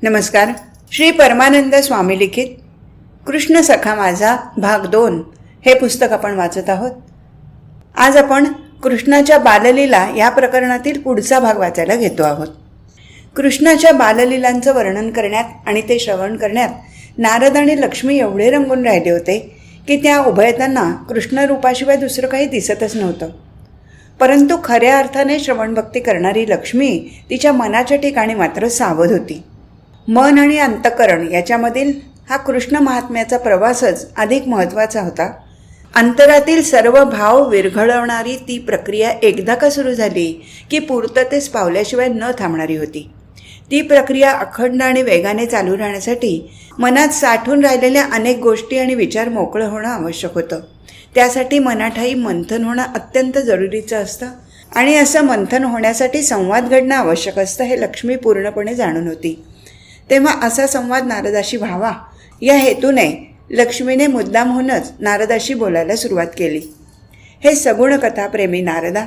नमस्कार. श्री परमानंद स्वामी लिखित कृष्ण सखा माझा भाग 2 हे पुस्तक आपण वाचत आहोत. आज आपण कृष्णाच्या बाललीला या प्रकरणातील पुढचा भाग वाचायला घेतो आहोत. कृष्णाच्या बाललीलांचं वर्णन करण्यात आणि ते श्रवण करण्यात नारद आणि लक्ष्मी एवढे रंगून राहिले होते की त्या उभयतांना कृष्णरूपाशिवाय दुसरं काही दिसतच नव्हतं. परंतु खऱ्या अर्थाने श्रवणभक्ती करणारी लक्ष्मी तिच्या मनाच्या ठिकाणी मात्र सावध होती. मन आणि अंतःकरण याच्यामधील हा कृष्ण महात्म्याचा प्रवासच अधिक महत्त्वाचा होता. अंतरातील सर्व भाव विरघळवणारी ती प्रक्रिया एकदा का सुरू झाली की पूर्ततेस पावल्याशिवाय न थांबणारी होती. ती प्रक्रिया अखंड आणि वेगाने चालू राहण्यासाठी मनात साठून राहिलेल्या अनेक गोष्टी आणि विचार मोकळं होणं आवश्यक होतं. त्यासाठी मनाठाई मंथन होणं अत्यंत जरुरीचं असतं आणि असं मंथन होण्यासाठी संवाद घडणं आवश्यक असतं हे लक्ष्मी पूर्णपणे जाणून होती. तेव्हा असा संवाद नारदाशी व्हावा या हेतूने लक्ष्मीने मुद्दामहूनच नारदाशी बोलायला सुरुवात केली. हे सगुण कथाप्रेमी नारदा,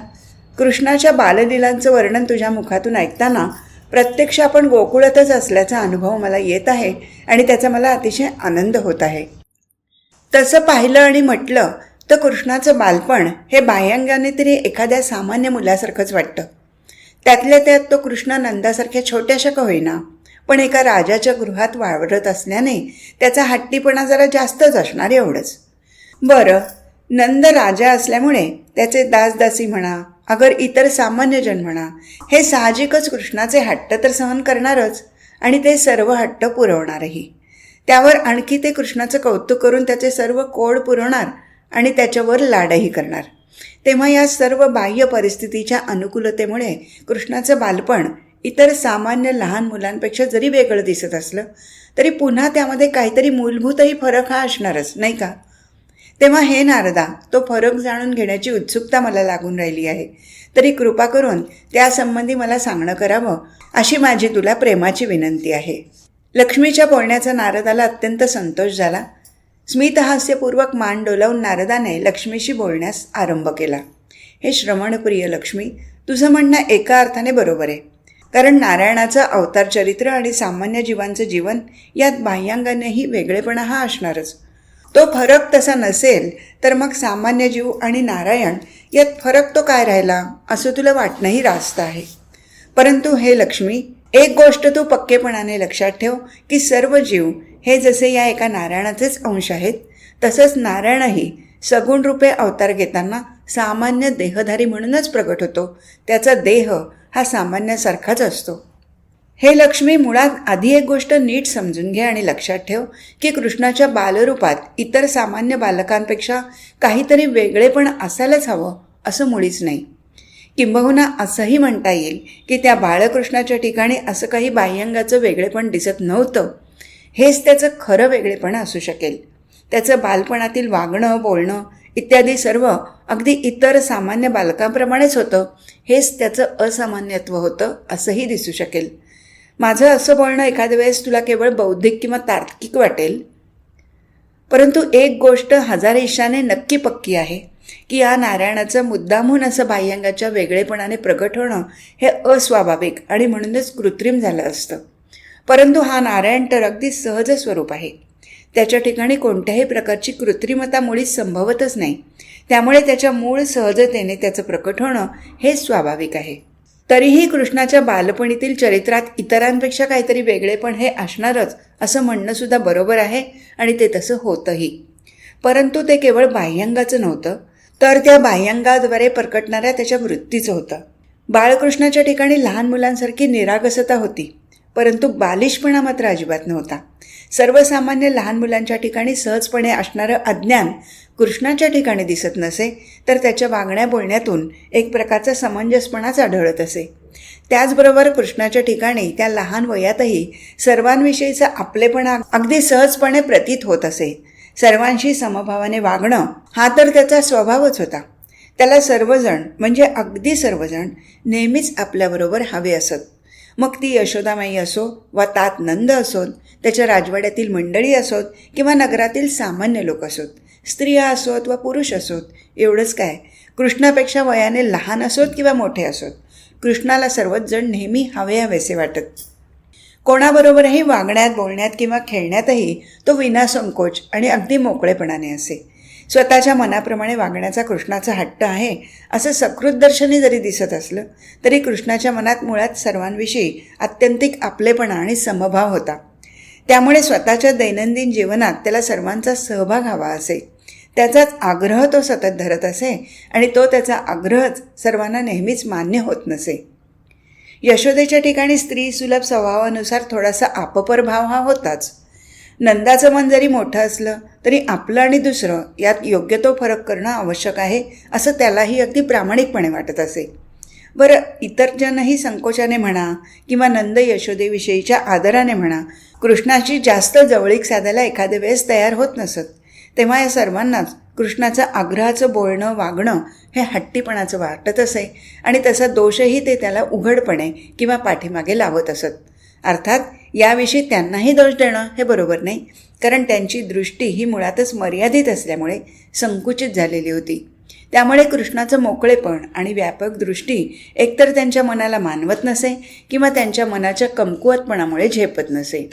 कृष्णाच्या बाललीलांचं वर्णन तुझ्या मुखातून ऐकताना प्रत्यक्ष आपण गोकुळातच असल्याचा अनुभव मला येत आहे आणि त्याचा मला अतिशय आनंद होत आहे. तसं पाहिलं आणि म्हटलं तर कृष्णाचं बालपण हे बाह्यांगाने तरी एखाद्या सामान्य मुलासारखंच वाटतं. त्यातल्या त्यात तो कृष्ण नंदासारख्या छोट्याशा का होईना पण एका राजाच्या गृहात वावरत असल्याने त्याचा हट्टीपणा जरा जास्तच असणार एवढंच. बरं, नंद राजा असल्यामुळे त्याचे दासदासी म्हणा अगर इतर सामान्यजन म्हणा हे साहजिकच कृष्णाचे हट्ट तर सहन करणारच आणि ते सर्व हट्ट पुरवणारही. त्यावर आणखी ते कृष्णाचं कौतुक करून त्याचे सर्व कोड पुरवणार आणि त्याच्यावर लाडही करणार. तेव्हा या सर्व बाह्य परिस्थितीच्या अनुकूलतेमुळे कृष्णाचं बालपण इतर सामान्य लहान मुलांपेक्षा जरी वेगळं दिसत असलं तरी पुन्हा त्यामध्ये काहीतरी मूलभूतही फरक हा असणारच, नाही का? तेव्हा हे नारदा, तो फरक जाणून घेण्याची उत्सुकता मला लागून राहिली आहे. तरी कृपा करून त्यासंबंधी मला सांगणं करावं अशी माझी तुला प्रेमाची विनंती आहे. लक्ष्मीच्या बोलण्याचा नारदाला अत्यंत संतोष झाला. स्मितहास्यपूर्वक मान डोलावून नारदाने लक्ष्मीशी बोलण्यास आरंभ केला. हे श्रवणप्रिय लक्ष्मी, तुझं म्हणणं एका अर्थाने बरोबर आहे. कारण नारायणाचं अवतार चरित्र आणि सामान्य जीवांचं जीवन यात बाह्यांगानेही वेगळेपणा हा असणारच. तो फरक तसा नसेल तर मग सामान्य जीव आणि नारायण यात फरक तो काय राहिला असं तुला वाटणंही रास्त आहे. परंतु हे लक्ष्मी, एक गोष्ट तू पक्केपणाने लक्षात ठेव की सर्व जीव हे जसे या एका नारायणाचेच अंश आहेत तसंच नारायणही सगुण रूपे अवतार घेताना सामान्य देहधारी म्हणूनच प्रगट होतो. त्याचा देह हा सामान्यासारखाच असतो. हे लक्ष्मी, मुळात आधी एक गोष्ट नीट समजून घे आणि लक्षात ठेव की कृष्णाच्या बालरूपात इतर सामान्य बालकांपेक्षा काहीतरी वेगळेपण असायलाच हवं असं मुळीच नाही. किंबहुना असंही म्हणता येईल की त्या बाळकृष्णाच्या ठिकाणी असं काही बाह्यांगाचं वेगळेपण दिसत नव्हतं. हेच त्याचं खरं वेगळेपण असू शकेल. त्याचं बालपणातील वागणं, बोलणं इत्यादी सर्व अगदी इतर सामान्य बालकांप्रमाणेच होतं. हेच त्याचं असामान्यत्व होतं असंही दिसू शकेल. माझं असं बोलणं एखाद्या वेळेस तुला केवळ बौद्धिक किंवा तार्किक वाटेल, परंतु एक गोष्ट हजारेशाने नक्की पक्की आहे की या नारायणाचं मुद्दामहून असं बाह्यांगाच्या वेगळेपणाने प्रगट होणं हे अस्वाभाविक आणि म्हणूनच कृत्रिम झालं असतं. परंतु हा नारायण तर अगदी सहज स्वरूप आहे. त्याच्या ठिकाणी कोणत्याही प्रकारची कृत्रिमता मुळीच संभवतच नाही. त्यामुळे त्याच्या मूळ सहजतेने त्याचं प्रकट होणं हे स्वाभाविक आहे. तरीही कृष्णाच्या बालपणीतील चरित्रात इतरांपेक्षा काहीतरी वेगळेपण हे असणारच असं म्हणणं सुद्धा बरोबर आहे आणि ते तसं होतंही. परंतु ते केवळ बाह्यांगाचं नव्हतं तर त्या बाह्यांगाद्वारे प्रकटणाऱ्या त्याच्या वृत्तीचं होतं. बाळकृष्णाच्या ठिकाणी लहान मुलांसारखी निरागसता होती, परंतु बालिशपणा मात्र अजिबात नव्हता. सर्वसामान्य लहान मुलांच्या ठिकाणी सहजपणे असणारं अज्ञान कृष्णाच्या ठिकाणी दिसत नसे तर त्याच्या वागण्या बोलण्यातून एक प्रकारचा समंजसपणाच आढळत असे. त्याचबरोबर कृष्णाच्या ठिकाणी त्या लहान वयातही सर्वांविषयीचा आपलेपणा अगदी सहजपणे प्रतीत होत असे. सर्वांशी समभावाने वागणं हा तर त्याचा स्वभावच होता. त्याला सर्वजण म्हणजे अगदी सर्वजण नेहमीच आपल्याबरोबर हवे असत. मग ती यशोदामाई असो वा तात नंद असोत, त्याच्या राजवाड्यातील मंडळी असोत किंवा नगरातील सामान्य लोक असोत, स्त्रिया असोत वा पुरुष असोत, एवढंच काय, कृष्णापेक्षा वयाने लहान असोत किंवा मोठे असोत, कृष्णाला सर्वच जण नेहमी हवे हवेसे वाटत. कोणाबरोबरही वागण्यात, बोलण्यात किंवा खेळण्यातही तो विनासंकोच आणि अगदी मोकळेपणाने असे. स्वतःच्या मनाप्रमाणे वागण्याचा कृष्णाचा हट्ट आहे असं सकृतदर्शनी जरी दिसत असलं तरी कृष्णाच्या मनात मुळात सर्वांविषयी आत्यंतिक आपलेपणा आणि समभाव होता. त्यामुळे स्वतःच्या दैनंदिन जीवनात त्याला सर्वांचा सहभाग हवा असे. त्याचाच आग्रह तो सतत धरत असे आणि तो त्याचा आग्रहच सर्वांना नेहमीच मान्य होत नसे. यशोदेच्या ठिकाणी स्त्री सुलभ स्वभावानुसार थोडासा आपपर भाव हा होताच. नंदाचं मन जरी मोठं असलं तरी आपलं आणि दुसरं यात योग्य तो फरक करणं आवश्यक आहे असं त्यालाही अगदी प्रामाणिकपणे वाटत असे. बरं, इतर जनही संकोचाने म्हणा किंवा नंद यशोदेविषयीच्या आदराने म्हणा कृष्णाची जास्त जवळीक साधायला एखाद्या वेळेस तयार होत नसत. तेव्हा या सर्वांनाच कृष्णाचं आग्रहाचं बोलणं, वागणं हे हट्टीपणाचं वाटत असे आणि तसा दोषही ते त्याला उघडपणे किंवा पाठीमागे लावत असत. अर्थात याविषयी त्यांनाही दोष देणं हे बरोबर नाही, कारण त्यांची दृष्टी ही मुळातच मर्यादित असल्यामुळे संकुचित झालेली होती. त्यामुळे कृष्णाचं मोकळेपण आणि व्यापक दृष्टी एकतर त्यांच्या मनाला मानवत नसे किंवा त्यांच्या मनाच्या कमकुवतपणामुळे झेपत नसे.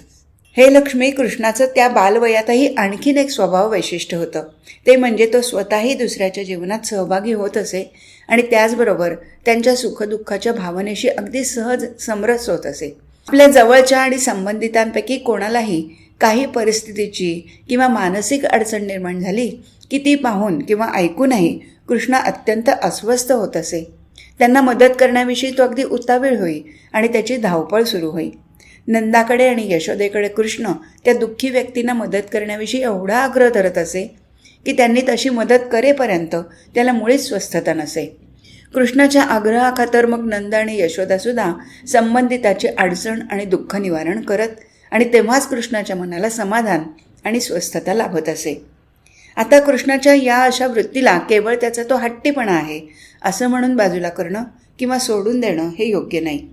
हे लक्ष्मी, कृष्णाचं त्या बालवयातही आणखीन एक स्वभाव वैशिष्ट्य होतं. ते म्हणजे तो स्वतःही दुसऱ्याच्या जीवनात सहभागी होत असे आणि त्याचबरोबर त्यांच्या सुखदुःखाच्या भावनेशी अगदी सहज समरस होत असे. आपल्या जवळच्या आणि संबंधितांपैकी कोणालाही काही परिस्थितीची किंवा मानसिक अडचण निर्माण झाली की ती पाहून किंवा ऐकूनही कृष्ण अत्यंत अस्वस्थ होत असे. त्यांना मदत करण्याविषयी तो अगदी उतावीळ होई आणि त्याची धावपळ सुरू होई. नंदाकडे आणि यशोदेकडे कृष्ण त्या दुःखी व्यक्तींना मदत करण्याविषयी एवढा आग्रह धरत असे की त्यांनी तशी मदत करेपर्यंत त्याला मुळीच स्वस्थता नसे. कृष्णाच्या आग्रहाखातर मग नंद आणि यशोदासुद्धा संबंधिताची अडचण आणि दुःख निवारण करत आणि तेव्हाच कृष्णाच्या मनाला समाधान आणि स्वस्थता लाभत असे. आता कृष्णाच्या या अशा वृत्तीला केवळ त्याचा तो हट्टीपणा आहे असं म्हणून बाजूला करणं किंवा सोडून देणं हे योग्य नाही,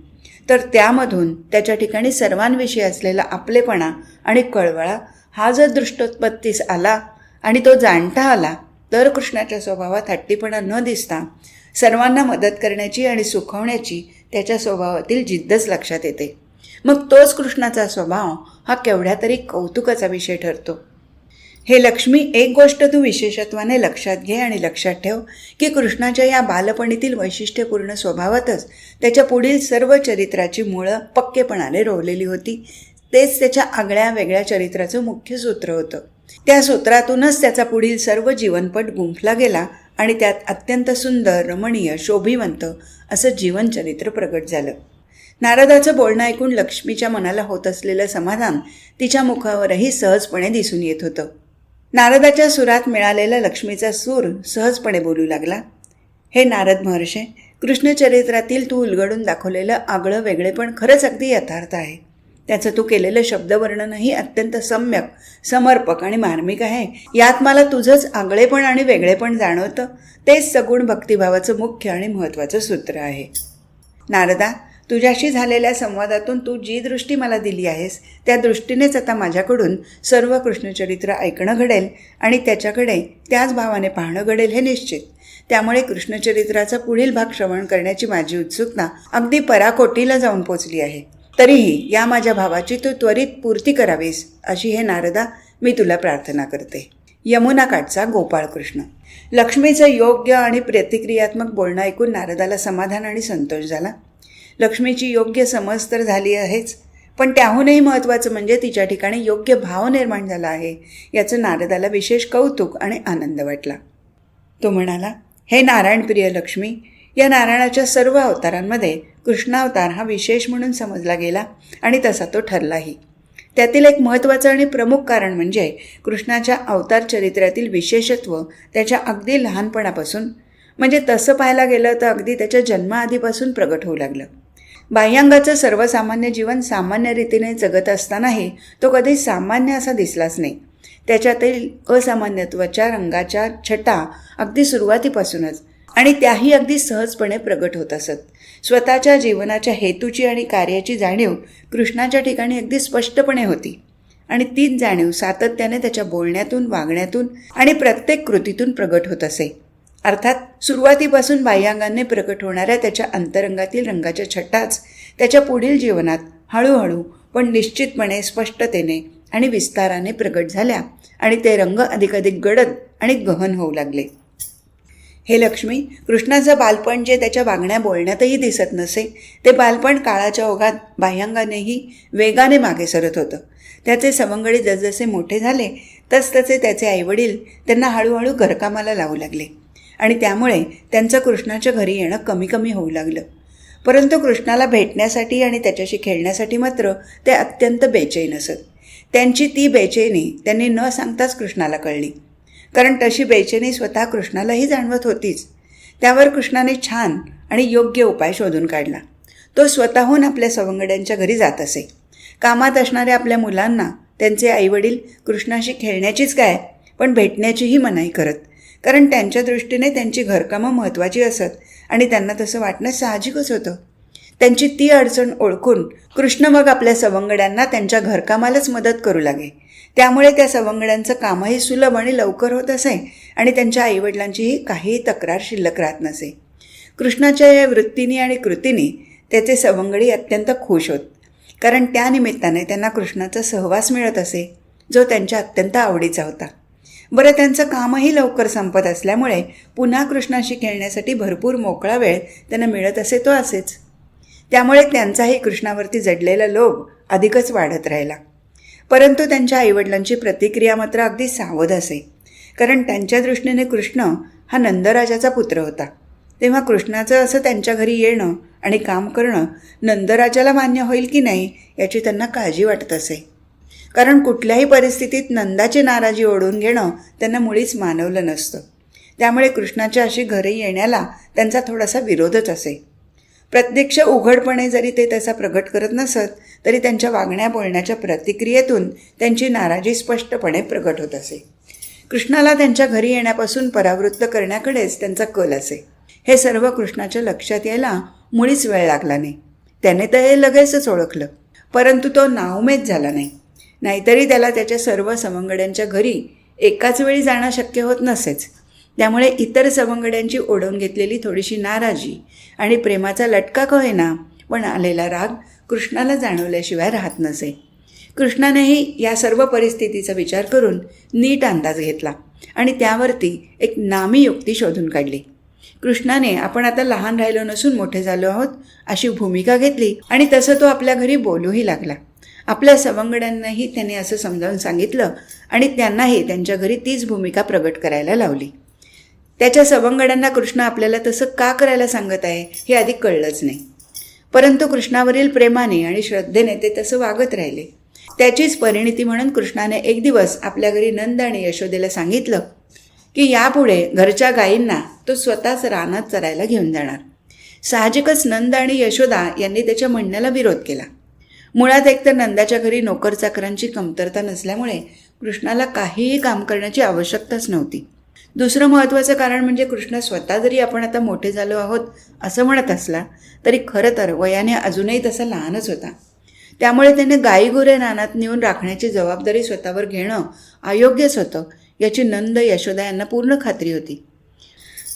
तर त्यामधून त्याच्या ठिकाणी सर्वांविषयी असलेला आपलेपणा आणि कळवळा हा जर दृष्टोत्पत्तीस आला आणि तो जाणता आला तर कृष्णाच्या स्वभावात हट्टीपणा न दिसता सर्वांना मदत करण्याची आणि सुखवण्याची त्याच्या स्वभावातील जिद्दच लक्षात येते. मग तोच कृष्णाचा स्वभाव हा केवढ्या तरी कौतुकाचा विषय ठरतो. हे लक्ष्मी, एक गोष्ट तू विशेषत्वाने लक्षात घे आणि लक्षात ठेव की कृष्णाच्या या बालपणीतील वैशिष्ट्यपूर्ण स्वभावातच त्याच्या पुढील सर्व चरित्राची मुळं पक्केपणाने रोवलेली होती. तेच त्याच्या आगळ्या वेगळ्या चरित्राचं मुख्य सूत्र होतं. त्या सूत्रातूनच त्याचा पुढील सर्व जीवनपट गुंफला गेला आणि त्यात अत्यंत सुंदर, रमणीय, शोभिवंत असं जीवनचरित्र प्रगट झालं. नारदाचं बोलणं ऐकून लक्ष्मीच्या मनाला होत असलेलं समाधान तिच्या मुखावरही सहजपणे दिसून येत होतं. नारदाच्या सुरात मिळालेला लक्ष्मीचा सूर सहजपणे बोलू लागला. हे नारद महर्षे, कृष्णचरित्रातील तू उलगडून दाखवलेलं आगळं वेगळेपण खरंच अगदी यथार्थ आहे. त्याचं तू केलेलं शब्दवर्णनही अत्यंत सम्यक, समर्पक आणि मार्मिक आहे. यात मला तुझंच आगळेपण आणि वेगळेपण जाणवतं. तेच सगुण भक्तिभावाचं मुख्य आणि महत्त्वाचं सूत्र आहे. नारदा, तुझ्याशी झालेल्या संवादातून तू जी दृष्टी मला दिली आहेस त्या दृष्टीनेच आता माझ्याकडून सर्व कृष्णचरित्र ऐकणं घडेल आणि त्याच्याकडे त्याच भावाने पाहणं घडेल हे निश्चित. त्यामुळे कृष्णचरित्राचा पुढील भाग श्रवण करण्याची माझी उत्सुकता अगदी पराकोटीला जाऊन पोचली आहे. तरीही या माझ्या भावाची तू त्वरित पूर्ती करावीस अशी हे नारदा मी तुला प्रार्थना करते. यमुनाकाठचा गोपाळकृष्ण. लक्ष्मीचं योग्य आणि प्रतिक्रियात्मक बोलणं ऐकून नारदाला समाधान आणि संतोष झाला. लक्ष्मीची योग्य समज तर झाली आहेच, पण त्याहूनही महत्त्वाचं म्हणजे तिच्या ठिकाणी योग्य भाव निर्माण झाला आहे याचं नारदाला विशेष कौतुक आणि आनंद वाटला. तो म्हणाला, हे नारायणप्रिय लक्ष्मी, या नारायणाच्या सर्व अवतारांमध्ये कृष्णावतार हा विशेष म्हणून समजला गेला आणि तसा तो ठरलाही. त्यातील एक महत्त्वाचं आणि प्रमुख कारण म्हणजे कृष्णाच्या अवतार चरित्रातील विशेषत्व त्याच्या अगदी लहानपणापासून, म्हणजे तसं पाहायला गेलं तर अगदी त्याच्या जन्माआधीपासून प्रगट होऊ लागलं. बाह्यांगाचं सर्वसामान्य जीवन सामान्य रीतीने जगत असतानाही तो कधी सामान्य असा दिसलाच नाही. त्याच्यातील असामान्यत्वाच्या रंगाच्या छटा अगदी सुरुवातीपासूनच आणि त्याही अगदी सहजपणे प्रगट होत असत. स्वतःच्या जीवनाच्या हेतूची आणि कार्याची जाणीव कृष्णाच्या ठिकाणी अगदी स्पष्टपणे होती आणि तीच जाणीव सातत्याने त्याच्या बोलण्यातून, वागण्यातून आणि प्रत्येक कृतीतून प्रगट होत असे. अर्थात सुरुवातीपासून बाह्यांगाने प्रकट होणाऱ्या त्याच्या अंतरंगातील रंगाच्या छटाच त्याच्या पुढील जीवनात हळूहळू पण निश्चितपणे स्पष्टतेने आणि विस्ताराने प्रगट झाल्या आणि ते रंग अधिकाधिक गडद आणि गहन होऊ लागले. हे लक्ष्मी, कृष्णाचं बालपण जे त्याच्या वागण्या बोलण्यातही दिसत नसे, ते बालपण काळाच्या ओघात बाह्यांगानेही वेगाने मागे सरत होतं. त्याचे सवंगडी जसजसे मोठे झाले तसतसे त्याचे आईवडील त्यांना हळूहळू घरकामाला लावू लागले आणि त्यामुळे त्यांचं कृष्णाच्या घरी येणं कमी कमी होऊ लागलं. परंतु कृष्णाला भेटण्यासाठी आणि त्याच्याशी खेळण्यासाठी मात्र ते अत्यंत बेचैन असत. त्यांची ती बेचैनी त्यांनी न सांगताच कृष्णाला कळली, कारण तशी बेचैनी स्वतः कृष्णालाही जाणवत होतीच. त्यावर कृष्णाने छान आणि योग्य उपाय शोधून काढला. तो स्वतःहून आपल्या सवंगड्यांच्या घरी जात असे. कामात असणाऱ्या आपल्या मुलांना त्यांचे आईवडील कृष्णाशी खेळण्याचीच काय पण भेटण्याचीही मनाई करत, कारण त्यांच्या दृष्टीने त्यांची घरकामं महत्त्वाची असत आणि त्यांना तसं वाटणं साहजिकच होतं. त्यांची ती अडचण ओळखून कृष्ण मग आपल्या सवंगड्यांना त्यांच्या घरकामालाच मदत करू लागे. त्यामुळे त्या सवंगड्यांचं कामही सुलभ आणि लवकर होत असे आणि त्यांच्या आईवडिलांचीही काहीही तक्रार शिल्लक राहत नसे. कृष्णाच्या या वृत्तीने आणि कृतीने त्याचे सवंगडी अत्यंत खुश होत, कारण त्या निमित्ताने त्यांना कृष्णाचा सहवास मिळत असे, जो त्यांच्या अत्यंत आवडीचा होता. बरं, त्यांचं कामही लवकर संपत असल्यामुळे पुन्हा कृष्णाशी खेळण्यासाठी भरपूर मोकळा वेळ त्यांना मिळत असे तो असेच. त्यामुळे त्यांचाही कृष्णावरती जडलेला लोभ अधिकच वाढत राहिला. परंतु त्यांच्या आईवडिलांची प्रतिक्रिया मात्र अगदी सावध असे, कारण त्यांच्या दृष्टीने कृष्ण हा नंदराजाचा पुत्र होता. तेव्हा कृष्णाचं असं त्यांच्या घरी येणं आणि काम करणं नंदराजाला मान्य होईल की नाही याची त्यांना काळजी वाटत असे, कारण कुठल्याही परिस्थितीत नंदाची नाराजी ओढून घेणं त्यांना मुळीच मानवलं नसतं. त्यामुळे कृष्णाच्या अशी घरी येण्याला त्यांचा थोडासा विरोधच असे. प्रत्यक्ष उघडपणे जरी ते तसा प्रगट करत नसत, तरी त्यांच्या वागण्या बोलण्याच्या प्रतिक्रियेतून त्यांची नाराजी स्पष्टपणे प्रगट होत असे. कृष्णाला त्यांच्या घरी येण्यापासून परावृत्त करण्याकडेच त्यांचा कल असे. हे सर्व कृष्णाच्या लक्षात यायला मुळीच वेळ लागला नाही. त्याने तर हे लगेचच ओळखलं, परंतु तो नाउमेद झाला नाही. नाहीतरी त्याला त्याच्या सर्व सवंगड्यांच्या घरी एकाच वेळी जाणं शक्य होत नसेच. त्यामुळे इतर सवंगड्यांची ओढवून घेतलेली थोडीशी नाराजी आणि प्रेमाचा लटका का होईना पण आलेला राग कृष्णाला जाणवल्याशिवाय राहत नसे. कृष्णानेही या सर्व परिस्थितीचा विचार करून नीट अंदाज घेतला आणि त्यावरती एक नामी युक्ती शोधून काढली. कृष्णाने आपण आता लहान राहिलो नसून मोठे झालो आहोत अशी भूमिका घेतली आणि तसं तो आपल्या घरी बोलूही लागला. आपल्या सवंगड्यांनाही त्याने असं समजावून सांगितलं आणि त्यांनाही त्यांच्या घरी तीच भूमिका प्रगट करायला लावली. त्याच्या सवंगड्यांना कृष्ण आपल्याला तसं का करायला सांगत आहे हे आधी कळलंच नाही, परंतु कृष्णावरील प्रेमाने आणि श्रद्धेने ते तसं वागत राहिले. त्याचीच परिणिती म्हणून कृष्णाने एक दिवस आपल्या घरी नंद आणि यशोदेला सांगितलं की यापुढे घरच्या गायींना तो स्वतःच रानात चरायला घेऊन जाणार. साहजिकच नंद आणि यशोदा यांनी त्याच्या म्हणण्याला विरोध केला. मुळात एकतर नंदाच्या घरी नोकरचाकरांची कमतरता नसल्यामुळे कृष्णाला काहीही काम करण्याची आवश्यकताच नव्हती. दुसरं महत्त्वाचं कारण म्हणजे कृष्ण स्वतः जरी आपण आता मोठे झालो आहोत असं म्हणत असला तरी खरं तर वयाने अजूनही तसा लहानच होता. त्यामुळे त्याने गाईगुरे रानात नेऊन राखण्याची जबाबदारी स्वतःवर घेणं अयोग्यच होतं याची नंद यशोदा यांना पूर्ण खात्री होती.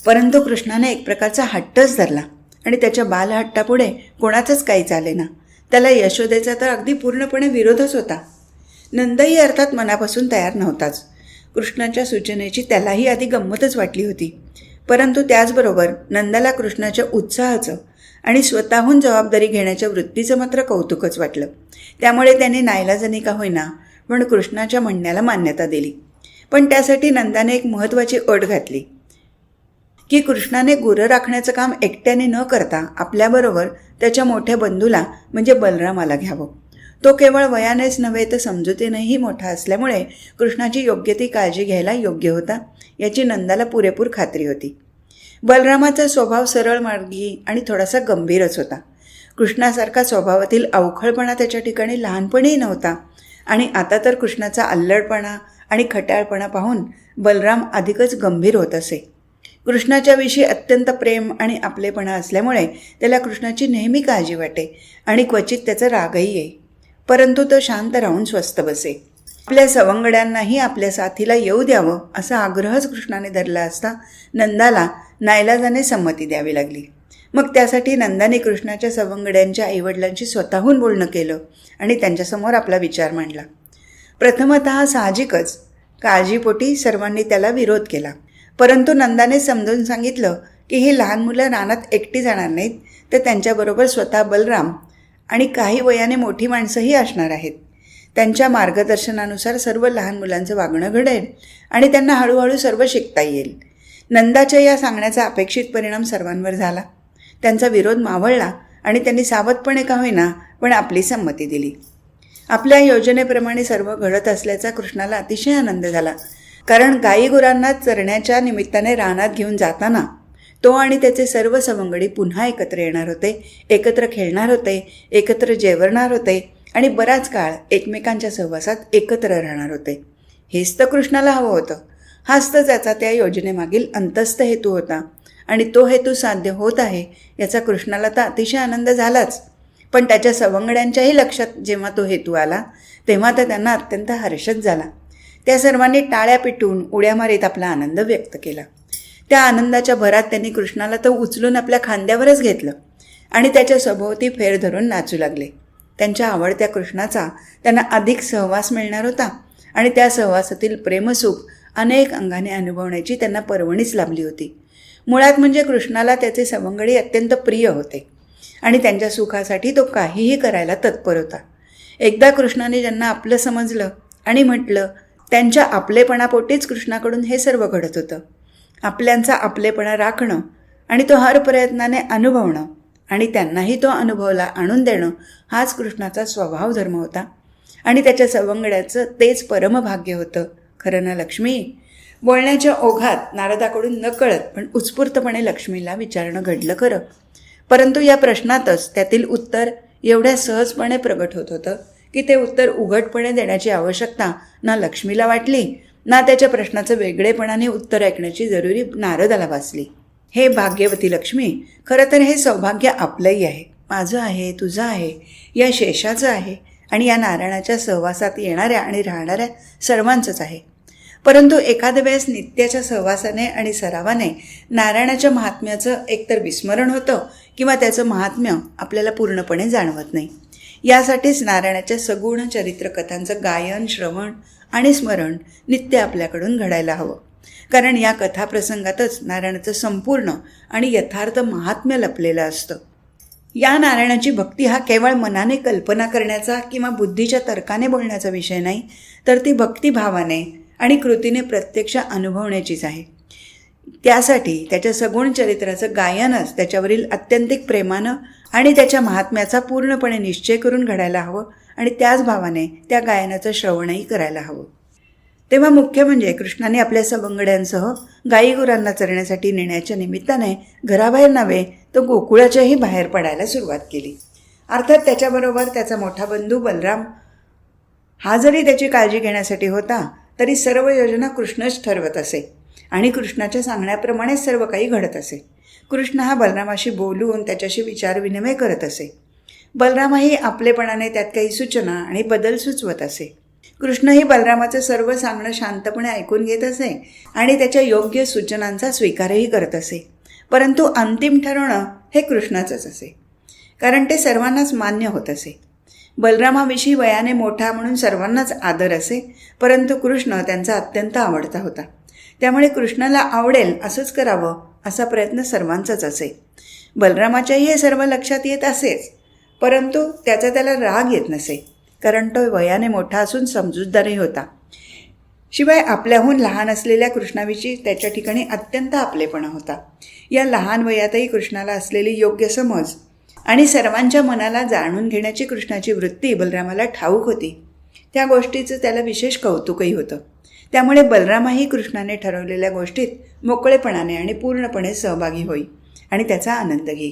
परंतु कृष्णाने एक प्रकारचा हट्टच धरला आणि त्याच्या बालहट्टापुढे कोणाचंच काही चालेना. त्याला यशोदेचा तर अगदी पूर्णपणे विरोधच होता. नंदही अर्थात मनापासून तयार नव्हताच. कृष्णाच्या सूचनेची त्यालाही आधी गंमतच वाटली होती, परंतु त्याचबरोबर नंदाला कृष्णाच्या उत्साहाचं आणि स्वतःहून जबाबदारी घेण्याच्या वृत्तीचं मात्र कौतुकच वाटलं. त्यामुळे त्याने नाईलाजाने का होईना पण कृष्णाच्या म्हणण्याला मान्यता दिली. पण त्यासाठी नंदाने एक महत्त्वाची अट घातली की कृष्णाने गुरं राखण्याचं काम एकट्याने न करता आपल्याबरोबर त्याच्या मोठ्या बंधूला म्हणजे बलरामाला घ्यावं. तो केवळ वयानेच नव्हे तर समजुतीनेही मोठा असल्यामुळे कृष्णाची योग्य ती काळजी घ्यायला योग्य होता याची नंदाला पुरेपूर खात्री होती. बलरामाचा स्वभाव सरळ मार्गी आणि थोडासा गंभीरच होता. कृष्णासारखा स्वभावातील अवखळपणा त्याच्या ठिकाणी लहानपणीही नव्हता आणि आता तर कृष्णाचा अल्लडपणा आणि खट्याळपणा पाहून बलराम अधिकच गंभीर होत असे. कृष्णाच्या विषयी अत्यंत प्रेम आणि आपलेपणा असल्यामुळे त्याला कृष्णाची नेहमी काळजी वाटे आणि क्वचित त्याचा रागही येई, परंतु तो शांत राहून स्वस्थ बसे. आपल्या सवंगड्यांनाही आपल्या साथीला येऊ द्यावं असा आग्रहच कृष्णाने धरला असता नंदाला नाईलाजाने संमती द्यावी लागली. मग त्यासाठी नंदाने कृष्णाच्या सवंगड्यांच्या आईवडिलांशी स्वतःहून बोलणं केलं आणि त्यांच्यासमोर आपला विचार मांडला. प्रथमतः साहजिकच काळजीपोटी सर्वांनी त्याला विरोध केला, परंतु नंदाने समजून सांगितलं की ही लहान मुलं रानात एकटी जाणार नाहीत, तर त्यांच्याबरोबर स्वतः बलराम आणि काही वयाने मोठी माणसंही असणार आहेत. त्यांच्या मार्गदर्शनानुसार सर्व लहान मुलांचं वागणं घडेल आणि त्यांना हळूहळू सर्व शिकता येईल. नंदाच्या या सांगण्याचा अपेक्षित परिणाम सर्वांवर झाला. त्यांचा विरोध मावळला आणि त्यांनी सावधपणे का होईना पण आपली संमती दिली. आपल्या योजनेप्रमाणे सर्व घडत असल्याचा कृष्णाला अतिशय आनंद झाला, कारण गायीगुरांना चरण्याच्या निमित्ताने रानात घेऊन जाताना तो आणि त्याचे सर्व सवंगडी पुन्हा एकत्र येणार होते, एकत्र खेळणार होते, एकत्र जेवणार होते आणि बराच काळ एकमेकांच्या सहवासात एकत्र राहणार होते. हेच तर कृष्णाला हवं होतं. हाच तर त्याचा त्या योजनेमागील अंतस्थ हेतू होता आणि तो हेतू साध्य होत आहे याचा कृष्णाला तर अतिशय आनंद झालाच. पण त्याच्या सवंगड्यांच्याही लक्षात जेव्हा तो हेतू आला तेव्हा तर त्यांना अत्यंत हर्षच झाला. त्या सर्वांनी टाळ्या पिटून उड्या मारीत आपला आनंद व्यक्त केला. त्या आनंदाच्या भरात त्यांनी कृष्णाला तर उचलून आपल्या खांद्यावरच घेतलं आणि त्याच्या सभोवती फेर धरून नाचू लागले. त्यांच्या आवडत्या कृष्णाचा त्यांना अधिक सहवास मिळणार होता आणि त्या सहवासातील प्रेमसुख अनेक अंगाने अनुभवण्याची त्यांना पर्वणीच लाभली होती. मुळात म्हणजे कृष्णाला त्याचे सवंगडी अत्यंत प्रिय होते आणि त्यांच्या सुखासाठी तो काहीही करायला तत्पर होता. एकदा कृष्णाने ज्यांना आपलं समजलं आणि म्हटलं, त्यांच्या आपलेपणापोटीच कृष्णाकडून हे सर्व घडत होतं. आपल्यांचा आपलेपणा राखणं आणि तो हर प्रयत्नाने अनुभवणं आणि त्यांनाही तो अनुभवला आणून देणं हाच कृष्णाचा स्वभाव धर्म होता आणि त्याच्या सवंगड्याचं तेच परमभाग्य होतं. खरं ना लक्ष्मी? बोलण्याच्या ओघात नारदाकडून नकळत पण उत्स्फूर्तपणे लक्ष्मीला विचारणं घडलं खरं, परंतु या प्रश्नातच त्यातील उत्तर एवढ्या सहजपणे प्रगट होत होतं की ते उत्तर उघडपणे देण्याची आवश्यकता ना लक्ष्मीला वाटली ना त्याच्या प्रश्नाचं वेगळेपणाने उत्तर ऐकण्याची जरुरी नारदाला भासली. हे भाग्यवती लक्ष्मी, खरं तर हे सौभाग्य आपलंही आहे, माझं आहे, तुझं आहे, या शेषाचं आहे आणि या नारायणाच्या सहवासात येणाऱ्या आणि राहणाऱ्या सर्वांचंच आहे. परंतु एखाद्या वेळेस नित्याच्या सहवासाने आणि सरावाने नारायणाच्या महात्म्याचं एकतर विस्मरण होतं किंवा त्याचं महात्म्य आपल्याला पूर्णपणे जाणवत नाही. यासाठीच नारायणाच्या सगुण चरित्रकथांचं गायन, श्रवण आणि स्मरण नित्य आपल्याकडून घडायला हवं, कारण या कथाप्रसंगातच नारायणाचं संपूर्ण आणि यथार्थ महात्म्य लपलेलं असतं. या नारायणाची भक्ती हा केवळ मनाने कल्पना करण्याचा किंवा बुद्धीच्या तर्काने बोलण्याचा विषय नाही, तर ती भक्तिभावाने आणि कृतीने प्रत्यक्ष अनुभवण्याचीच आहे. त्यासाठी त्याच्या सगुण चरित्राचं गायनच त्याच्यावरील अत्यंतिक प्रेमानं आणि त्याच्या महात्म्याचा पूर्णपणे निश्चय करून घडायला हवं आणि त्याच भावाने त्या गायनाचं श्रवणही करायला हवं. तेव्हा मुख्य म्हणजे कृष्णाने आपल्या सवंगड्यांसह गायीगुरांना चरण्यासाठी नेण्याच्या निमित्ताने घराबाहेर नव्हे तर गोकुळाच्याही बाहेर पडायला सुरुवात केली. अर्थात त्याच्याबरोबर त्याचा मोठा बंधू बलराम हा जरी त्याची काळजी घेण्यासाठी होता तरी सर्व योजना कृष्णच ठरवत असे आणि कृष्णाच्या सांगण्याप्रमाणेच सर्व काही घडत असे. कृष्ण हा बलरामाशी बोलून त्याच्याशी विचारविनिमय करत असे. बलरामही आपलेपणाने त्यात काही सूचना आणि बदल सुचवत असे. कृष्णही बलरामाचं सर्व सांगणं शांतपणे ऐकून घेत असे आणि त्याच्या योग्य सूचनांचा स्वीकारही करत असे. परंतु अंतिम ठरवणं हे कृष्णाचंच असे, कारण ते सर्वांनाच मान्य होत असे. बलरामाविषयी वयाने मोठा म्हणून सर्वांनाच आदर असे, परंतु कृष्ण त्यांचा अत्यंत आवडता होता. त्यामुळे कृष्णाला आवडेल असंच करावं असा प्रयत्न सर्वांचाच असे. बलरामाच्याही हे सर्व लक्षात येत असेच, परंतु त्याचा त्याला राग येत नसे, कारण तो वयाने मोठा असून समजूतदारही होता. शिवाय आपल्याहून लहान असलेल्या कृष्णाविषयी त्याच्या ठिकाणी अत्यंत आपलेपणा होता. या लहान वयातही कृष्णाला असलेली योग्य समज आणि सर्वांच्या मनाला जाणून घेण्याची कृष्णाची वृत्ती बलरामाला ठाऊक होती. त्या गोष्टीचं त्याला विशेष कौतुकही होतं. त्यामुळे बलरामाही कृष्णाने ठरवलेल्या गोष्टीत मोकळेपणाने आणि पूर्णपणे सहभागी होई आणि त्याचा आनंद घेई.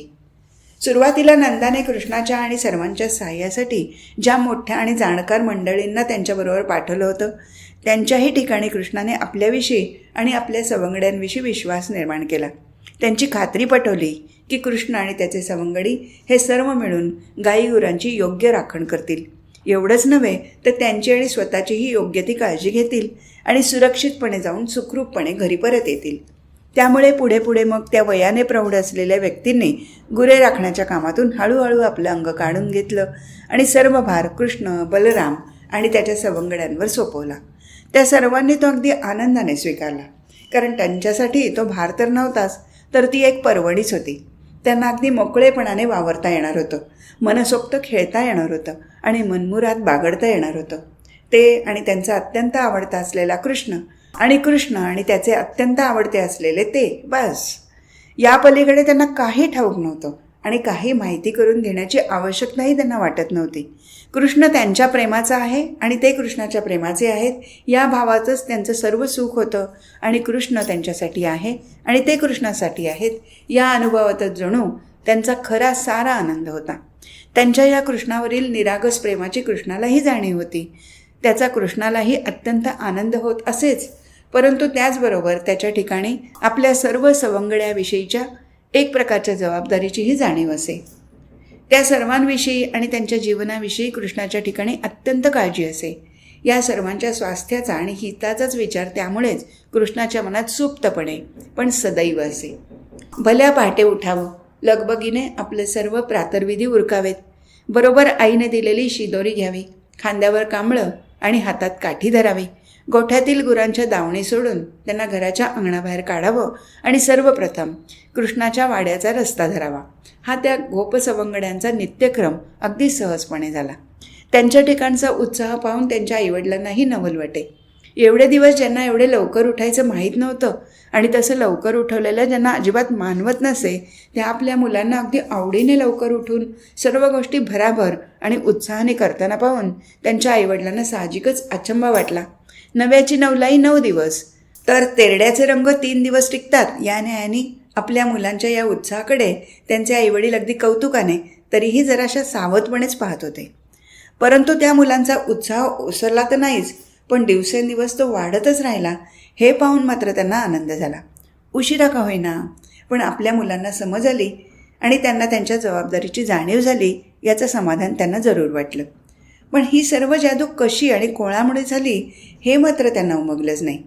सुरुवातीला नंदाने कृष्णाच्या आणि सर्वांच्या सहाय्यासाठी ज्या मोठ्या आणि जाणकार मंडळींना त्यांच्याबरोबर पाठवलं होतं त्यांच्याही ठिकाणी कृष्णाने आपल्याविषयी आणि आपल्या सवंगड्यांविषयी विश्वास निर्माण केला. त्यांची खात्री पटवली की कृष्ण आणि त्याचे सवंगडी हे सर्व मिळून गायीगुरांची योग्य राखण करतील. एवढंच नव्हे तर त्यांची आणि स्वतःचीही योग्य ती काळजी घेतील आणि सुरक्षितपणे जाऊन सुखरूपपणे घरी परत येतील. त्यामुळे पुढे पुढे मग त्या वयाने प्रौढ असलेल्या व्यक्तींनी गुरे राखण्याच्या कामातून हळूहळू आपलं अंग काढून घेतलं आणि सर्व भार कृष्ण, बलराम आणि त्याच्या सवंगड्यांवर सोपवला. त्या सर्वांनी तो अगदी आनंदाने स्वीकारला, कारण त्यांच्यासाठी तो भार तर नव्हताच, तर ती एक पर्वणीच होती. त्यांना अगदी मोकळेपणाने वावरता येणार होतं, मनसोक्त खेळता येणार होतं आणि मनमुराद बागडता येणार होतं. ते आणि त्यांचा अत्यंत आवडता असलेला कृष्ण आणि त्याचे अत्यंत आवडते असलेले ते, बस. या पलीकडे त्यांना काही ठाऊक नव्हतं आणि काही माहिती करून घेण्याची आवश्यकताही त्यांना वाटत नव्हती. कृष्ण त्यांच्या प्रेमाचा आहे आणि ते कृष्णाच्या प्रेमाचे आहेत, या भावातच त्यांचं सर्व सुख होतं. आणि कृष्ण त्यांच्यासाठी आहे आणि ते कृष्णासाठी आहेत, या अनुभवातच जणू त्यांचा खरा सारा आनंद होता. त्यांच्या या कृष्णावरील निरागस प्रेमाची कृष्णालाही जाणीव होती. त्याचा कृष्णालाही अत्यंत आनंद होत असेच, परंतु त्याचबरोबर त्याच्या ठिकाणी आपल्या सर्व सवंगड्याविषयीच्या एक प्रकारच्या जबाबदारीचीही जाणीव असे. त्या सर्वांविषयी आणि त्यांच्या जीवनाविषयी कृष्णाच्या ठिकाणी अत्यंत काळजी असे. या सर्वांच्या स्वास्थ्याचा आणि हिताचाच विचार त्यामुळेच कृष्णाच्या मनात सुप्तपणे पण सदैव असे. भल्या पहाटे उठावं, लगबगीने आपले सर्व प्रातर्विधी उरकावेत, बरोबर आईने दिलेली शिदोरी घ्यावी, खांद्यावर कांबळं आणि हातात काठी धरावी, गोठ्यातील गुरांच्या दावणी सोडून त्यांना घराच्या अंगणाबाहेर काढावं आणि सर्वप्रथम कृष्णाच्या वाड्याचा रस्ता धरावा. हा त्या गोपसवंगड्यांचा नित्यक्रम अगदी सहजपणे झाला. त्यांच्या ठिकाणचा उत्साह पाहून त्यांच्या आईवडिलांनाही नवल वाटे. एवढे दिवस ज्यांना एवढे लवकर उठायचं माहीत नव्हतं आणि तसं लवकर उठवलेलं ज्यांना अजिबात मानवत नसे, त्या आपल्या मुलांना अगदी आवडीने लवकर उठून सर्व गोष्टी भराभर आणि उत्साहाने करताना पाहून त्यांच्या आईवडिलांना साहजिकच अचंबा वाटला. नव्याची नवलाई 9 दिवस, तर तेरड्याचे रंग 3 दिवस टिकतात, या न्यायाने आपल्या मुलांच्या या उत्साहाकडे त्यांचे आईवडील अगदी कौतुकाने तरीही जराशा सावधपणेच पाहत होते. परंतु त्या मुलांचा उत्साह ओसरला तर नाहीच, पण दिवसेंदिवस तो वाढतच राहिला. हे पाहून मात्र त्यांना आनंद झाला. उशिरा का होईना, पण आपल्या मुलांना समज आली आणि त्यांना त्यांच्या जबाबदारीची जाणीव झाली, याचं समाधान त्यांना जरूर वाटलं. पण ही सर्व जादू कशी आणि कोणामुळे झाली हे मात्र त्यांना उमगलंच नाही.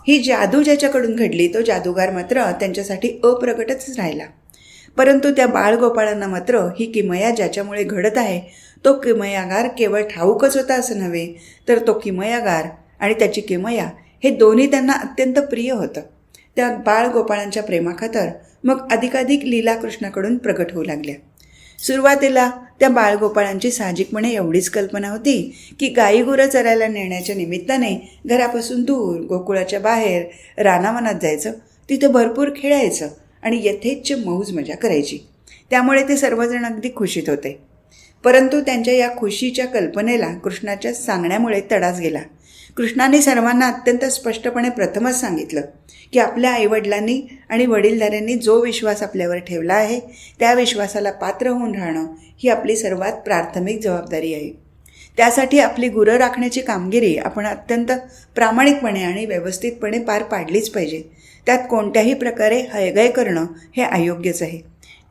ही जादू ज्याच्याकडून घडली तो जादूगार मात्र त्यांच्यासाठी अप्रगटच राहिला. परंतु त्या बाळगोपाळांना मात्र ही किमया ज्याच्यामुळे घडत आहे तो किमयागार केवळ ठाऊकच होता असं नव्हे, तर तो किमयागार आणि त्याची किमया हे दोन्ही त्यांना अत्यंत प्रिय होतं. त्या बाळगोपाळांच्या प्रेमाखातर मग अधिकाधिक लीला कृष्णाकडून प्रगट होऊ लागल्या. सुरुवातीला त्या बाळगोपाळांची साहजिकपणे एवढीच कल्पना होती की गाई गुरं चरायला नेण्याच्या निमित्ताने घरापासून दूर गोकुळाच्या बाहेर रानावनात जायचं, तिथे भरपूर खेळायचं आणि यथेच्छ मौज मजा करायची. त्यामुळे ते सर्वजण अगदी खुशीत होते. परंतु त्यांच्या या खुशीच्या कल्पनेला कृष्णाच्या सांगण्यामुळे तडास गेला. कृष्णाने सर्वांना अत्यंत स्पष्टपणे प्रथमच सांगितलं की आपल्या आईवडिलांनी आणि वडीलधाऱ्यांनी जो विश्वास आपल्यावर ठेवला आहे त्या विश्वासाला पात्र होऊन राहणं ही आपली सर्वात प्राथमिक जबाबदारी आहे. त्यासाठी आपली गुरं राखण्याची कामगिरी आपण अत्यंत प्रामाणिकपणे आणि व्यवस्थितपणे पार पाडलीच पाहिजे. त्यात कोणत्याही प्रकारे हयगय करणं हे अयोग्यच आहे.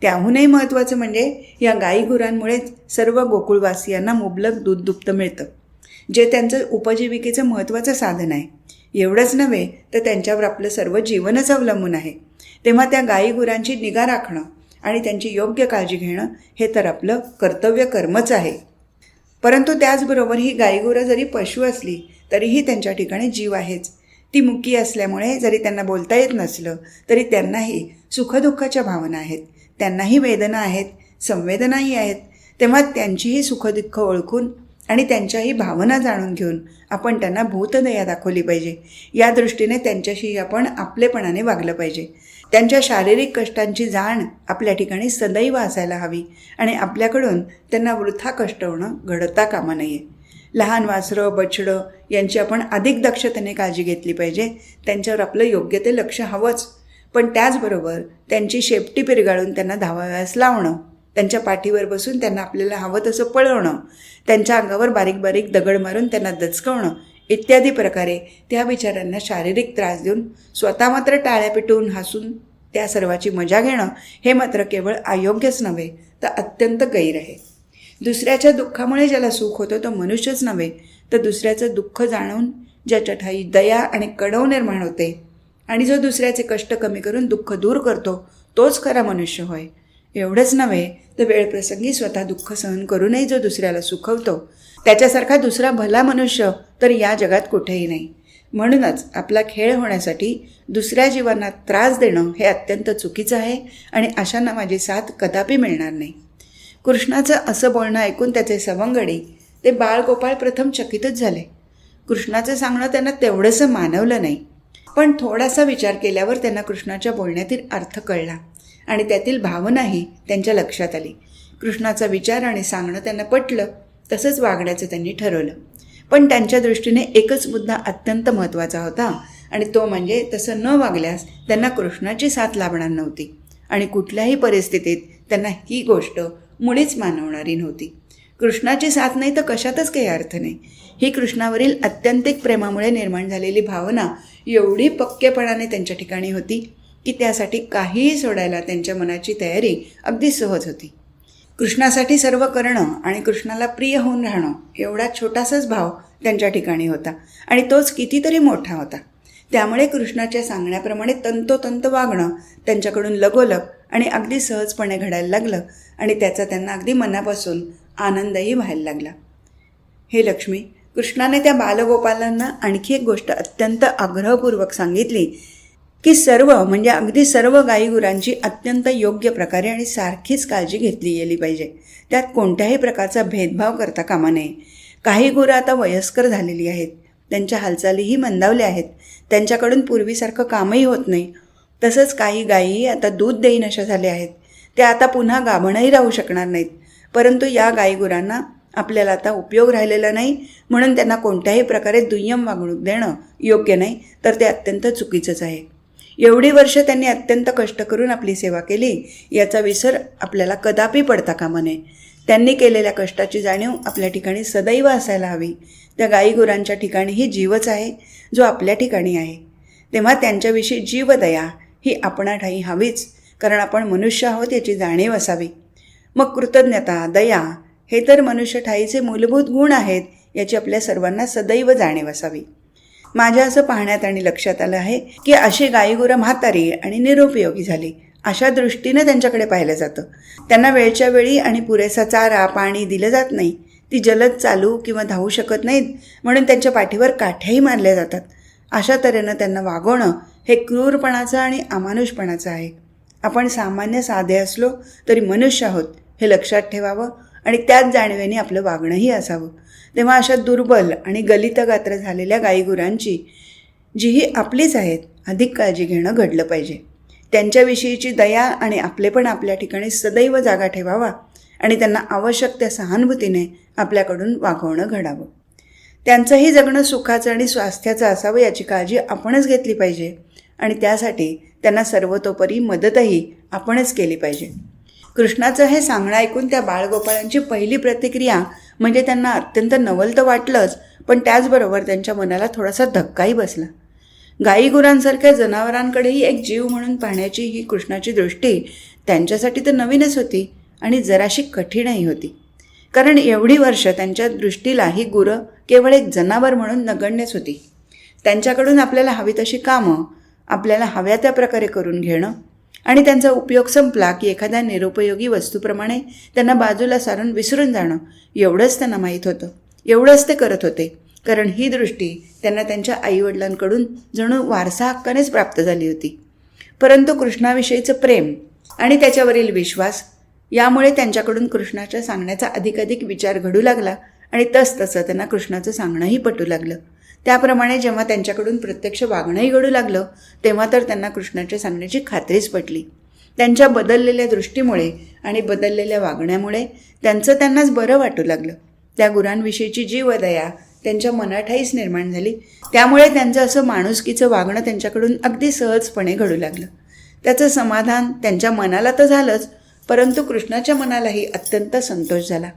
त्याहूनही महत्त्वाचं म्हणजे या गाई गुरांमुळेच सर्व गोकुळवासियांना मुबलक दूध दुभतं मिळतं, जे त्यांचं उपजीविकेचं महत्त्वाचं साधन आहे. एवढंच नव्हे तर त्यांच्यावर आपलं सर्व जीवनच अवलंबून आहे. तेव्हा त्या गाई गुरांची निगा राखणं आणि त्यांची योग्य काळजी घेणं हे तर आपलं कर्तव्य कर्मच आहे. परंतु त्याचबरोबर ही गाईगुरं जरी पशु असली तरीही त्यांच्या ठिकाणी जीव आहेच. ती मुकी असल्यामुळे जरी त्यांना बोलता येत नसलं तरी त्यांनाही सुखदुःखाच्या भावना आहेत, त्यांनाही वेदना आहेत, संवेदनाही आहेत. तेव्हा त्यांचीही सुखदुःख ओळखून आणि त्यांच्याही भावना जाणून घेऊन आपण त्यांना भूतदया दाखवली पाहिजे. या दृष्टीने त्यांच्याशी आपण आपलेपणाने वागलं पाहिजे. त्यांच्या शारीरिक कष्टांची जाण आपल्या ठिकाणी सदैव असायला हवी आणि आपल्याकडून त्यांना वृथा कष्ट होणं घडता कामा नये. लहान वासरं, बछडं यांची आपण अधिक दक्षतेने काळजी घेतली पाहिजे. त्यांच्यावर आपलं योग्य ते लक्ष हवंच, पण त्याचबरोबर त्यांची शेपटी पिरगाळून त्यांना धावाव्यास लावणं, त्यांच्या पाठीवर बसून त्यांना आपल्याला हवं तसं पळवणं, त्यांच्या अंगावर बारीक बारीक दगड मारून त्यांना दचकवणं इत्यादी प्रकारे त्या बिचाऱ्यांना शारीरिक त्रास देऊन स्वतः मात्र टाळ्या पिटवून हसून त्या सर्वाची मजा घेणं हे मात्र केवळ अयोग्यच नव्हे तर अत्यंत गैर आहे. दुसऱ्याच्या दुःखामुळे ज्याला सुख होतं तो मनुष्यच नव्हे तर दुसऱ्याचं दुःख जाणून ज्याच्या ठाई दया आणि कणव निर्माण होते, आणि जो दुसऱ्याचे कष्ट कमी करून दुःख दूर करतो तोच खरा मनुष्य होय. एवढंच नव्हे तर वेळप्रसंगी स्वतः दुःख सहन करूनही जो दुसऱ्याला सुखवतो त्याच्यासारखा दुसरा भला मनुष्य तर या जगात कुठेही नाही. म्हणूनच आपला खेळ होण्यासाठी दुसऱ्या जीवांना त्रास देणं हे अत्यंत चुकीचं आहे आणि अशांना माझी साथ कदापि मिळणार नाही. कृष्णाचं असं बोलणं ऐकून त्याचे सवंगडी ते बाळगोपाळ प्रथम चकितच झाले. कृष्णाचं सांगणं त्यांना तेवढंसं मानवलं नाही, पण थोडासा विचार केल्यावर त्यांना कृष्णाच्या बोलण्यातील अर्थ कळला आणि त्यातील भावनाही त्यांच्या लक्षात आली. कृष्णाचा विचार आणि सांगणं त्यांना पटलं, तसंच वागण्याचं त्यांनी ठरवलं. पण त्यांच्या दृष्टीने एकच मुद्दा अत्यंत महत्त्वाचा होता आणि तो म्हणजे तसं न वागल्यास त्यांना कृष्णाची साथ लाभणार नव्हती आणि कुठल्याही परिस्थितीत त्यांना ही गोष्ट मुळीच मानवणारी नव्हती. कृष्णाची साथ नाही तर कशातच काही अर्थ नाही. ही कृष्णावरील अत्यंतिक प्रेमामुळे निर्माण झालेली भावना एवढी पक्केपणाने त्यांच्या ठिकाणी होती की त्यासाठी काहीही सोडायला त्यांच्या मनाची तयारी अगदी सहज होती. कृष्णासाठी सर्व करणं आणि कृष्णाला प्रिय होऊन राहणं एवढा छोटासाच भाव त्यांच्या ठिकाणी होता आणि तोच कितीतरी मोठा होता. त्यामुळे कृष्णाच्या सांगण्याप्रमाणे तंतोतंत वागणं त्यांच्याकडून लगोलग आणि अगदी सहजपणे घडायला लागलं आणि त्याचा त्यांना अगदी मनापासून आनंदही व्हायला लागला. हे लक्ष्मी, कृष्णाने त्या बालगोपालांना आणखी एक गोष्ट अत्यंत आग्रहपूर्वक सांगितली की सर्व म्हणजे अगदी सर्व गाईगुरांची अत्यंत योग्य प्रकारे आणि सारखीच काळजी घेतली गेली पाहिजे. त्यात कोणत्याही प्रकारचा भेदभाव करता कामा नये. काही गुरं आता वयस्कर झालेली आहेत, त्यांच्या हालचालीही मंदावल्या आहेत, त्यांच्याकडून पूर्वीसारखं कामही होत नाही. तसंच काही गायी आता दूध देईन अशा झाल्या आहेत, त्या आता पुन्हा गाभणही राहू शकणार नाहीत. परंतु या गाईगुरांना आपल्याला आता उपयोग राहिलेला नाही, म्हणून त्यांना कोणत्याही प्रकारे दुय्यम वागणूक देणं योग्य नाही, तर ते अत्यंत चुकीचंच आहे. एवढी वर्ष त्यांनी अत्यंत कष्ट करून आपली सेवा केली, याचा विसर आपल्याला कदापि पडता कामा नये. त्यांनी केलेल्या कष्टाची जाणीव आपल्या ठिकाणी सदैव असायला हवी. त्या गाईगुरांच्या ठिकाणीही जीवच आहे जो आपल्या ठिकाणी आहे. तेव्हा त्यांच्याविषयी जीवदया ही आपणाठाई हवीच, कारण आपण मनुष्य आहोत याची जाणीव असावी. मग कृतज्ञता, दया हे तर मनुष्यठाईचे मूलभूत गुण आहेत याची आपल्या सर्वांना सदैव जाणीव असावी. माझ्या असं पाहण्यात आणि लक्षात आलं आहे की अशी गाईगुरं म्हातारी आणि निरुपयोगी झाली अशा दृष्टीने त्यांच्याकडे पाहिलं जातं. त्यांना वेळच्या वेळी आणि पुरेसा चारा पाणी दिलं जात नाही. ती जलद चालू किंवा धावू शकत नाहीत, म्हणून त्यांच्या पाठीवर काठ्याही मारल्या जातात. अशा तऱ्हेनं त्यांना वागवणं हे क्रूरपणाचं आणि अमानुषपणाचं आहे. आपण सामान्य साधे असलो तरी मनुष्य आहोत हे लक्षात ठेवावं आणि त्याच जाणीवेने आपलं वागणंही असावं. तेव्हा अशा दुर्बल आणि गलितगात्र झालेल्या गाईगुरांची जीही आपलीच आहेत अधिक काळजी घेणं घडलं पाहिजे. त्यांच्याविषयीची दया आणि आपलेपण आपल्या ठिकाणी सदैव जागा ठेवावा आणि त्यांना आवश्यक त्या सहानुभूतीने आपल्याकडून वागवणं घडावं. त्यांचंही जगणं सुखाचं आणि स्वास्थ्याचं असावं याची काळजी आपणच घेतली पाहिजे आणि त्यासाठी त्यांना सर्वतोपरी मदतही आपणच केली पाहिजे. कृष्णाचं हे सांगणं ऐकून त्या बाळगोपाळांची पहिली प्रतिक्रिया म्हणजे त्यांना अत्यंत नवल तर वाटलंच, पण त्याचबरोबर त्यांच्या मनाला थोडासा धक्काही बसला. गाईगुरांसारख्या जनावरांकडेही एक जीव म्हणून पाहण्याची ही कृष्णाची दृष्टी त्यांच्यासाठी तर नवीनच होती आणि जराशी कठीणही होती. कारण एवढी वर्ष त्यांच्या दृष्टीला ही गुरं केवळ एक जनावर म्हणून नगण्यच होती. त्यांच्याकडून आपल्याला हवी तशी कामं आपल्याला हव्या त्या प्रकारे करून घेणं आणि त्यांचा उपयोग संपला की एखाद्या निरुपयोगी वस्तूप्रमाणे त्यांना बाजूला सारून विसरून जाणं एवढंच त्यांना माहीत होतं. एवढंच ते करत होते, कारण ही दृष्टी त्यांना त्यांच्या आईवडिलांकडून जणू वारसा हक्कानेच प्राप्त झाली होती. परंतु कृष्णाविषयीचं प्रेम आणि त्याच्यावरील विश्वास यामुळे त्यांच्याकडून कृष्णाच्या सांगण्याचा अधिकाधिक विचार घडू लागला आणि तसतसं त्यांना कृष्णाचं सांगणंही पटू लागलं. त्याप्रमाणे जेव्हा त्यांच्याकडून प्रत्यक्ष वागणंही घडू लागलं तेव्हा तर त्यांना कृष्णाच्या सांगण्याची खात्रीच पटली. त्यांच्या बदललेल्या दृष्टीमुळे आणि बदललेल्या वागण्यामुळे त्यांचं त्यांनाच बरं वाटू लागलं. त्या गुरांविषयीची जीवदया त्यांच्या मनाठाईच निर्माण झाली. त्यामुळे त्यांचं असं माणुसकीचं वागणं त्यांच्याकडून अगदी सहजपणे घडू लागलं. त्याचं समाधान त्यांच्या मनाला तर झालंच, परंतु कृष्णाच्या मनालाही अत्यंत संतोष झाला.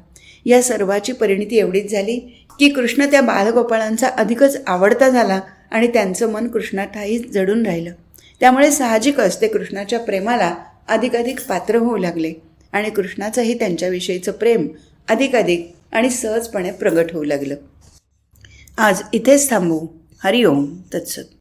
या सर्वाची परिणिती एवढीच झाली की कृष्ण त्या बालगोपाळांचा अधिकच आवडता झाला आणि त्यांचं मन कृष्णाठाईच जडून राहिलं. त्यामुळे साहजिकच ते कृष्णाच्या प्रेमाला अधिकाधिक पात्र होऊ लागले आणि कृष्णाचंही त्यांच्याविषयीचं प्रेम अधिकाधिक आणि सहजपणे प्रगट होऊ लागलं. आज इथेच थांबू. हरिओम तत्सत.